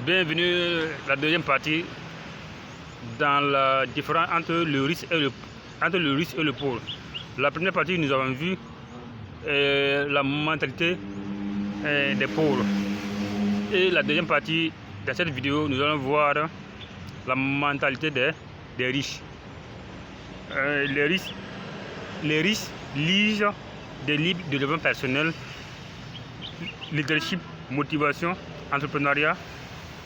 Bienvenue la deuxième partie dans la différence entre le riche et le pauvre. La première partie, nous avons vu la mentalité des pauvres. Et la deuxième partie, dans cette vidéo, nous allons voir la mentalité des riches. Les riches lisent des livres de développement personnel, leadership, motivation, entrepreneuriat,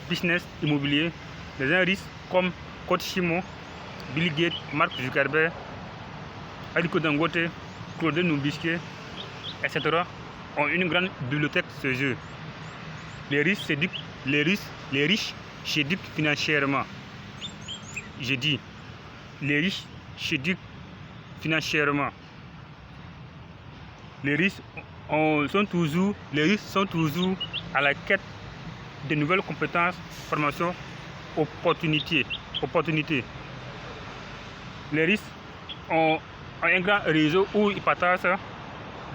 business, immobilier. Les gens riches comme Coach Shimo, Bill Gates, Mark Zuckerberg, Aliko Dangote, Claude Numbisque, etc. ont une grande bibliothèque chez eux. Les riches s'éduquent financièrement. J'ai dit, les riches s'éduquent financièrement. Les riches sont toujours à la quête de nouvelles compétences, formations, opportunités. Les riches ont un grand réseau où ils partagent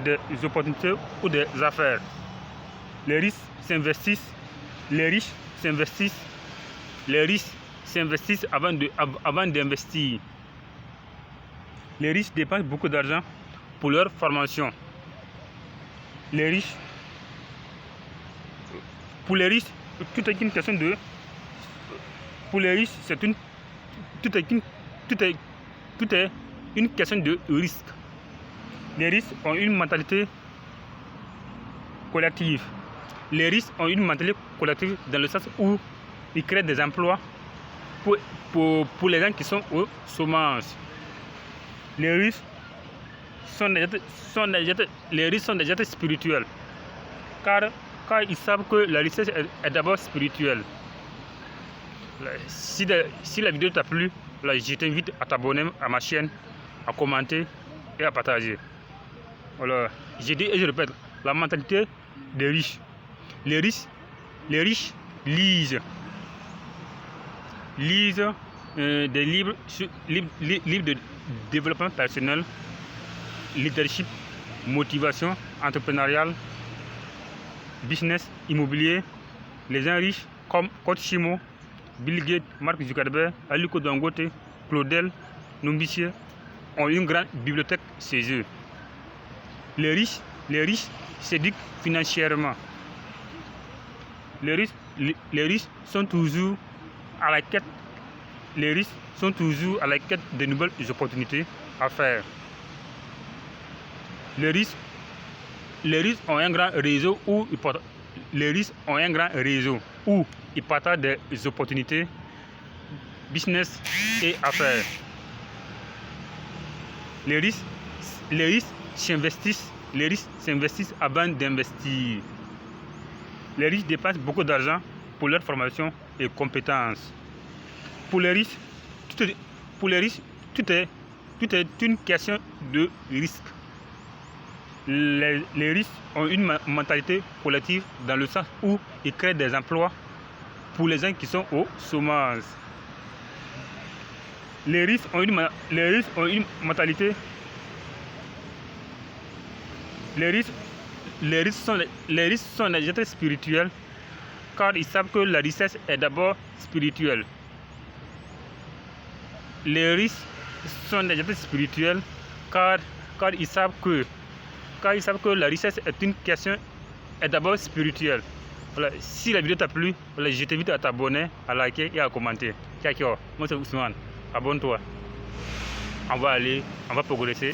des opportunités ou des affaires. Les riches s'investissent. Avant d'investir. Les riches dépensent beaucoup d'argent pour leur formation. Pour les riches, tout est une question de. Pour les riches, tout est une question de risque. Les riches ont une mentalité collective. Les riches ont une mentalité collective dans le sens où ils créent des emplois pour les gens qui sont au chômage. Les riches sont des êtres spirituels, car ils savent que la richesse est d'abord spirituelle. Si la vidéo t'a plu, je t'invite à t'abonner à ma chaîne, à commenter et à partager. Voilà, je dis et je répète, la mentalité des riches. Les riches lisent des livres de développement personnel, leadership, motivation, entrepreneurial, business, immobilier. Les gens riches comme Coach Shimo, Bill Gates, Mark Zuckerberg, Aliko Dangote, Claude Numbisque ont une grande bibliothèque chez eux. Les riches s'éduquent financièrement. Les riches sont toujours à la quête. Les riches sont toujours à la quête de nouvelles opportunités à faire. Les riches ont un grand réseau où ils partagent des opportunités, business et affaires. Les riches s'investissent avant d'investir. Les riches dépensent beaucoup d'argent pour leur formation et compétences. Pour les riches, tout est une question de risque. Les riches ont une mentalité collective dans le sens où ils créent des emplois pour les gens qui sont au chômage. Les riches ont une mentalité. Les riches sont des êtres spirituels, car ils savent que la richesse est d'abord spirituelle. Les riches sont des êtres spirituels, car ils savent que la richesse est d'abord spirituelle. Voilà. Si la vidéo t'a plu, je t'invite à t'abonner, à liker et à commenter. Ciao, moi c'est Ousmane. Abonne-toi. On va progresser,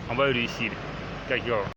on va réussir. Ciao.